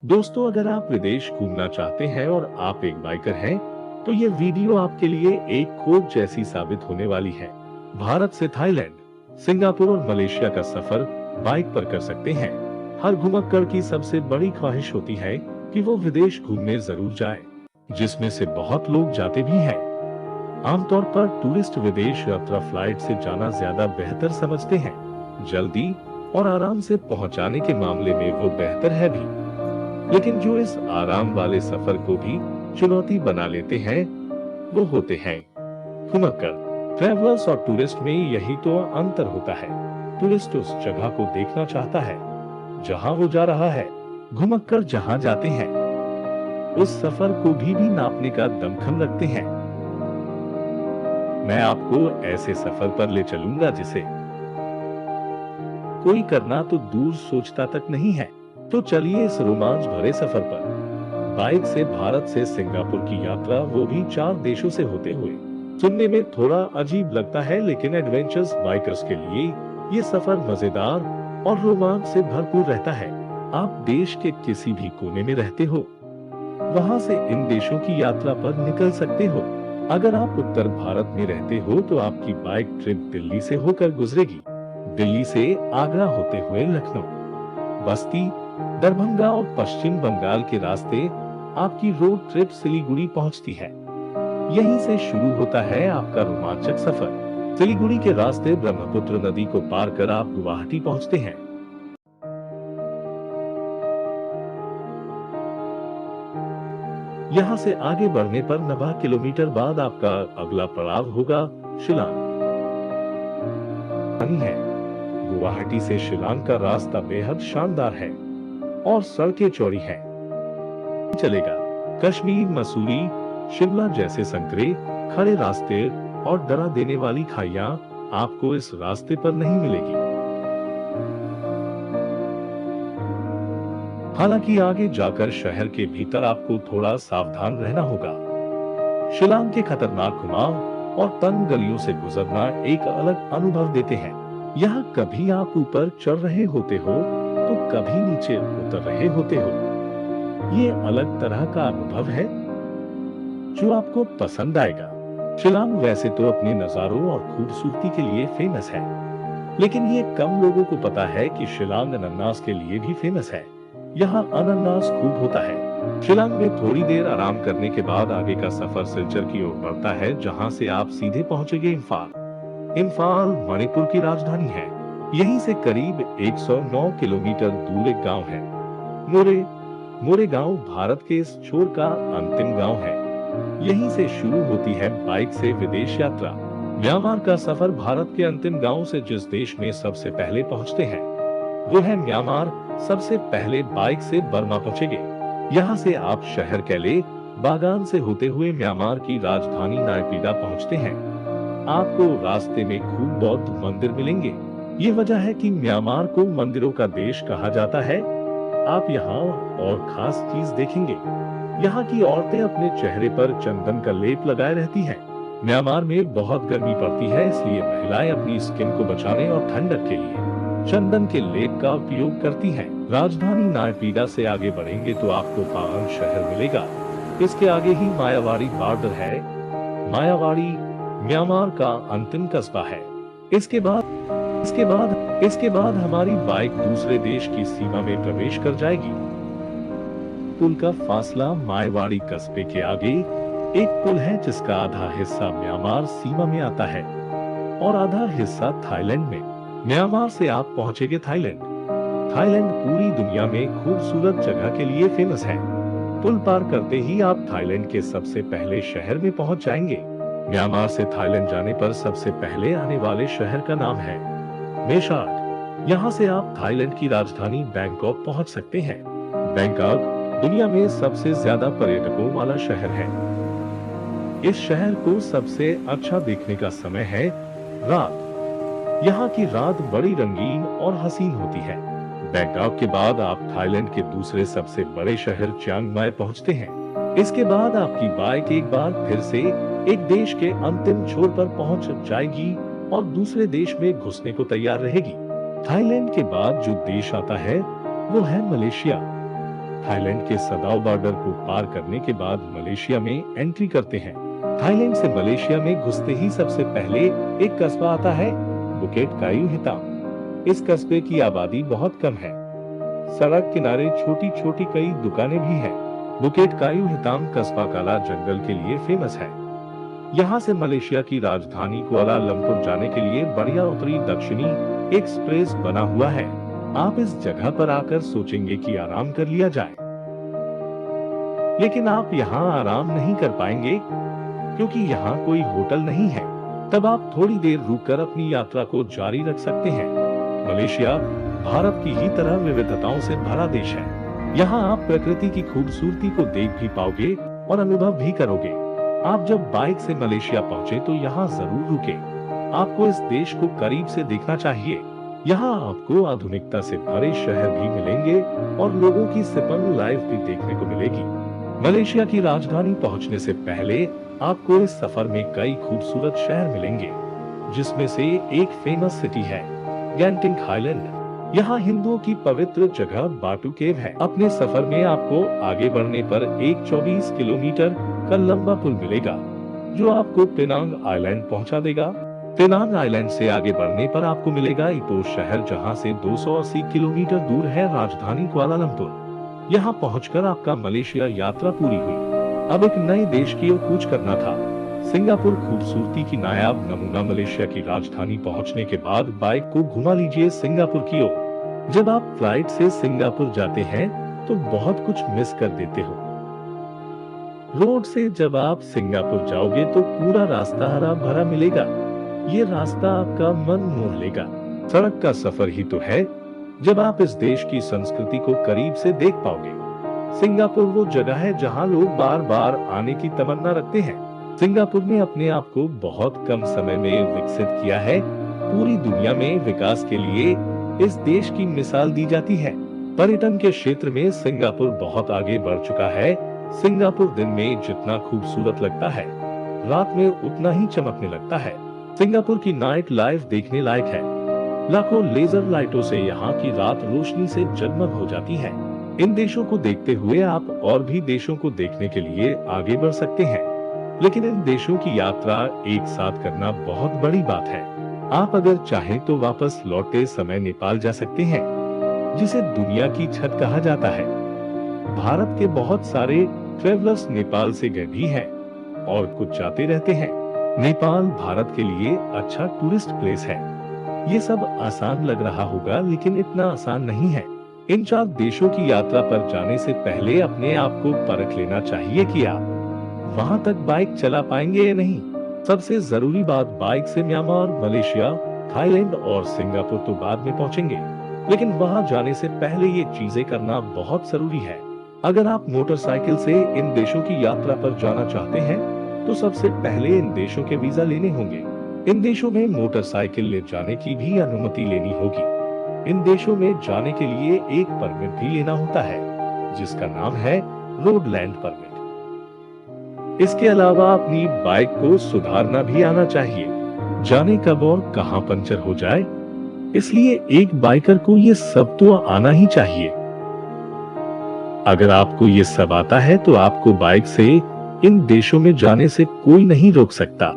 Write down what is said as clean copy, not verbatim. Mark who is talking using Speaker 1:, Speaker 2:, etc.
Speaker 1: दोस्तों, अगर आप विदेश घूमना चाहते हैं और आप एक बाइकर हैं, तो ये वीडियो आपके लिए एक खोज जैसी साबित होने वाली है। भारत से थाईलैंड, सिंगापुर और मलेशिया का सफर बाइक पर कर सकते हैं। हर घुमक्कड़ की सबसे बड़ी ख्वाहिश होती है कि वो विदेश घूमने जरूर जाए, जिसमें से बहुत लोग जाते भी हैं। आमतौर पर टूरिस्ट विदेश यात्रा फ्लाइट से जाना ज्यादा बेहतर समझते हैं। जल्दी और आराम से पहुंचाने के मामले में वो बेहतर है भी। लेकिन जो इस आराम वाले सफर को भी चुनौती बना लेते हैं, वो होते हैं घुमक्कड़। ट्रैवलर्स और टूरिस्ट में यही तो अंतर होता है। टूरिस्ट उस जगह को देखना चाहता है जहां वो जा रहा है। घुमक्कड़ जहां जाते हैं, उस सफर को भी नापने का दमखम रखते हैं। मैं आपको ऐसे सफर पर ले चलूंगा जिसे कोई करना तो दूर सोचता तक नहीं है। तो चलिए इस रोमांच भरे सफर पर। बाइक से भारत से सिंगापुर की यात्रा, वो भी 4 देशों से होते हुए। सुनने में थोड़ा अजीब लगता है, लेकिन एडवेंचर्स बाइकर्स के लिए ये सफर मजेदार और रोमांच से भरपूर रहता है। आप देश के किसी भी कोने में रहते हो, वहां से इन देशों की यात्रा पर निकल सकते हो। अगर आप उत्तर भारत में रहते हो तो आपकी बाइक ट्रिप दिल्ली से होकर गुजरेगी। दिल्ली से आगरा होते हुए लखनऊ, बस्ती, दरभंगा और पश्चिम बंगाल के रास्ते आपकी रोड ट्रिप सिलीगुड़ी पहुंचती है। यहीं से शुरू होता है आपका रोमांचक सफर। सिलीगुड़ी के रास्ते ब्रह्मपुत्र नदी को पार कर आप गुवाहाटी पहुंचते हैं। यहां से आगे बढ़ने पर 90 किलोमीटर बाद आपका अगला पड़ाव होगा शिलांग। गुवाहाटी से शिलांग का रास्ता बेहद शानदार है और सड़कें चौड़ी हैं। चलेगा। कश्मीर, मसूरी, शिमला जैसे संकरे, खड़े रास्ते और डरा देने वाली खाइयां आपको इस रास्ते पर नहीं मिलेगी। हालांकि आगे जाकर शहर के भीतर आपको थोड़ा सावधान रहना होगा। शिलांग के खतरनाक घुमाव और तंग गलियों से गुजरना एक अलग अनुभव देते हैं। यहाँ कभी आप ऊपर चढ़ रहे होते हो तो कभी नीचे उतर रहे होते हो। ये अलग तरह का अनुभव है जो आपको पसंद आएगा। शिलांग वैसे तो अपने नजारों और खूबसूरती के लिए फेमस है, लेकिन ये कम लोगों को पता है कि शिलांग अनानास के लिए भी फेमस है। यहाँ अनानास खूब होता है। शिलांग में थोड़ी देर आराम करने के बाद आगे का सफर सिलचर की ओर बढ़ता है, जहाँ से आप सीधे पहुंचेंगे इम्फाल। इम्फाल मणिपुर की राजधानी है। यहीं से करीब 109 किलोमीटर दूर एक गांव है, मोरे। मोरे गांव भारत के इस छोर का अंतिम गांव है। यहीं से शुरू होती है बाइक से विदेश यात्रा। म्यांमार का सफर भारत के अंतिम गांव से जिस देश में सबसे पहले पहुंचते हैं, वो है म्यांमार। सबसे पहले बाइक से बर्मा पहुंचेंगे। यहाँ से आप शहर कैले बागान से होते हुए म्यांमार की राजधानी नायपीडा पहुंचते हैं। आपको रास्ते में खूब बौद्ध मंदिर मिलेंगे। ये वजह है कि म्यांमार को मंदिरों का देश कहा जाता है। आप यहाँ और खास चीज देखेंगे, यहाँ की औरतें अपने चेहरे पर चंदन का लेप लगाए रहती हैं। म्यांमार में बहुत गर्मी पड़ती है, इसलिए महिलाएं अपनी स्किन को बचाने और ठंडक के लिए चंदन के लेप का उपयोग करती हैं। राजधानी नायपीडा से आगे बढ़ेंगे तो आपको पावन शहर मिलेगा। इसके आगे ही मायावाड़ी बॉर्डर है। मायावाड़ी म्यांमार का अंतिम कस्बा है। इसके बाद हमारी बाइक दूसरे देश की सीमा में प्रवेश कर जाएगी। पुल का फासला मायावाड़ी कस्बे के आगे एक पुल है, जिसका आधा हिस्सा म्यांमार सीमा में आता है और आधा हिस्सा थाईलैंड में। म्यांमार से आप पहुंचेंगे थाईलैंड। थाईलैंड पूरी दुनिया में खूबसूरत जगह के लिए फेमस है। पुल पार करते ही आप थाईलैंड के सबसे पहले शहर में पहुंच जाएंगे। म्यांमार से थाईलैंड जाने पर सबसे पहले आने वाले शहर का नाम है मेसाड। यहाँ से आप थाईलैंड की राजधानी बैंकॉक पहुँच सकते हैं। बैंकॉक दुनिया में सबसे ज्यादा पर्यटकों वाला शहर है। इस शहर को सबसे अच्छा देखने का समय है रात। यहाँ की रात बड़ी रंगीन और हसीन होती है। बैंकॉक के बाद आप थाईलैंड के दूसरे सबसे बड़े शहर चियांग माई पहुँचते हैं। इसके बाद आपकी बाइक एक बार फिर से एक देश के अंतिम छोर पर पहुंच जाएगी और दूसरे देश में घुसने को तैयार रहेगी। थाईलैंड के बाद जो देश आता है वो है मलेशिया। थाईलैंड के सदाओ बॉर्डर को पार करने के बाद मलेशिया में एंट्री करते हैं। थाईलैंड से मलेशिया में घुसते ही सबसे पहले एक कस्बा आता है, बुकेट कायू हिताम। इस कस्बे की आबादी बहुत कम है। सड़क किनारे छोटी छोटी कई दुकानें भी हैं। बुकेट कायू हिताम कस्बा काला जंगल के लिए फेमस है। यहाँ से मलेशिया की राजधानी कुआलालंपुर जाने के लिए बढ़िया उत्तरी दक्षिणी एक्सप्रेस बना हुआ है। आप इस जगह पर आकर सोचेंगे कि आराम कर लिया जाए, लेकिन आप यहाँ आराम नहीं कर पाएंगे क्योंकि यहाँ कोई होटल नहीं है। तब आप थोड़ी देर रुककर अपनी यात्रा को जारी रख सकते हैं। मलेशिया भारत की ही तरह विविधताओं से भरा देश है। यहाँ आप प्रकृति की खूबसूरती को देख भी पाओगे और अनुभव भी करोगे। आप जब बाइक से मलेशिया पहुँचे तो यहाँ जरूर रुके। आपको इस देश को करीब से देखना चाहिए। यहाँ आपको आधुनिकता से भरे शहर भी मिलेंगे और लोगों की सिंपल लाइफ भी देखने को मिलेगी। मलेशिया की राजधानी पहुँचने से पहले आपको इस सफर में कई खूबसूरत शहर मिलेंगे, जिसमें से एक फेमस सिटी है गेंटिंग आइलैंड। यहाँ हिंदुओं की पवित्र जगह बाटू केव है। अपने सफर में आपको आगे बढ़ने पर एक 24 किलोमीटर का लंबा पुल मिलेगा जो आपको पेनांग आइलैंड पहुंचा देगा। पेनांग आइलैंड से आगे बढ़ने पर आपको मिलेगा इपोह शहर, जहां से 280 किलोमीटर दूर है राजधानी कुआलालंपुर। यहाँ पहुंचकर आपका मलेशिया यात्रा पूरी हुई। अब एक नए देश की ओर कूच करना था। सिंगापुर खूबसूरती की नायाब नमूना। मलेशिया की राजधानी पहुंचने के बाद बाइक को घुमा लीजिए सिंगापुर की ओर। जब आप फ्लाइट से सिंगापुर जाते हैं तो बहुत कुछ मिस कर देते हो। रोड से जब आप सिंगापुर जाओगे तो पूरा रास्ता हरा भरा मिलेगा। ये रास्ता आपका मन मोह लेगा। सड़क का सफर ही तो है जब आप इस देश की संस्कृति को करीब से देख पाओगे। सिंगापुर वो जगह है जहां लोग बार बार आने की तमन्ना रखते हैं। सिंगापुर ने अपने आप को बहुत कम समय में विकसित किया है। पूरी दुनिया में विकास के लिए इस देश की मिसाल दी जाती है। पर्यटन के क्षेत्र में सिंगापुर बहुत आगे बढ़ चुका है। सिंगापुर दिन में जितना खूबसूरत लगता है, रात में उतना ही चमकने लगता है। सिंगापुर की नाइट लाइफ देखने लायक है। लाखों लेजर लाइटों से यहाँ की रात रोशनी से जगमग हो जाती है। इन देशों को देखते हुए आप और भी देशों को देखने के लिए आगे बढ़ सकते हैं, लेकिन इन देशों की यात्रा एक साथ करना बहुत बड़ी बात है। आप अगर चाहें तो वापस लौटते समय नेपाल जा सकते हैं, जिसे दुनिया की छत कहा जाता है। भारत के बहुत सारे ट्रेवलर्स नेपाल से गए भी हैं और कुछ जाते रहते हैं। नेपाल भारत के लिए अच्छा टूरिस्ट प्लेस है। ये सब आसान लग रहा होगा, लेकिन इतना आसान नहीं है। इन 4 देशों की यात्रा पर जाने से पहले अपने आप को परख लेना चाहिए कि आप वहां तक बाइक चला पाएंगे या नहीं। सबसे जरूरी बात, बाइक से म्यांमार, मलेशिया, थाईलैंड और सिंगापुर तो बाद में पहुंचेंगे, लेकिन वहां जाने से पहले ये चीजें करना बहुत जरूरी है। अगर आप मोटरसाइकिल से इन देशों की यात्रा पर जाना चाहते हैं तो सबसे पहले इन देशों के वीजा लेने होंगे। इन देशों में मोटरसाइकिल ले जाने की भी अनुमति लेनी होगी। इन देशों में जाने के लिए एक परमिट भी लेना होता है, जिसका नाम है रोड लैंड परमिट। इसके अलावा अपनी बाइक को सुधारना भी आना चाहिए। जाने कब और कहां पंचर हो जाए, इसलिए एक बाइकर को ये सब तो आना ही चाहिए। अगर आपको ये सब आता है तो आपको बाइक से इन देशों में जाने से कोई नहीं रोक सकता।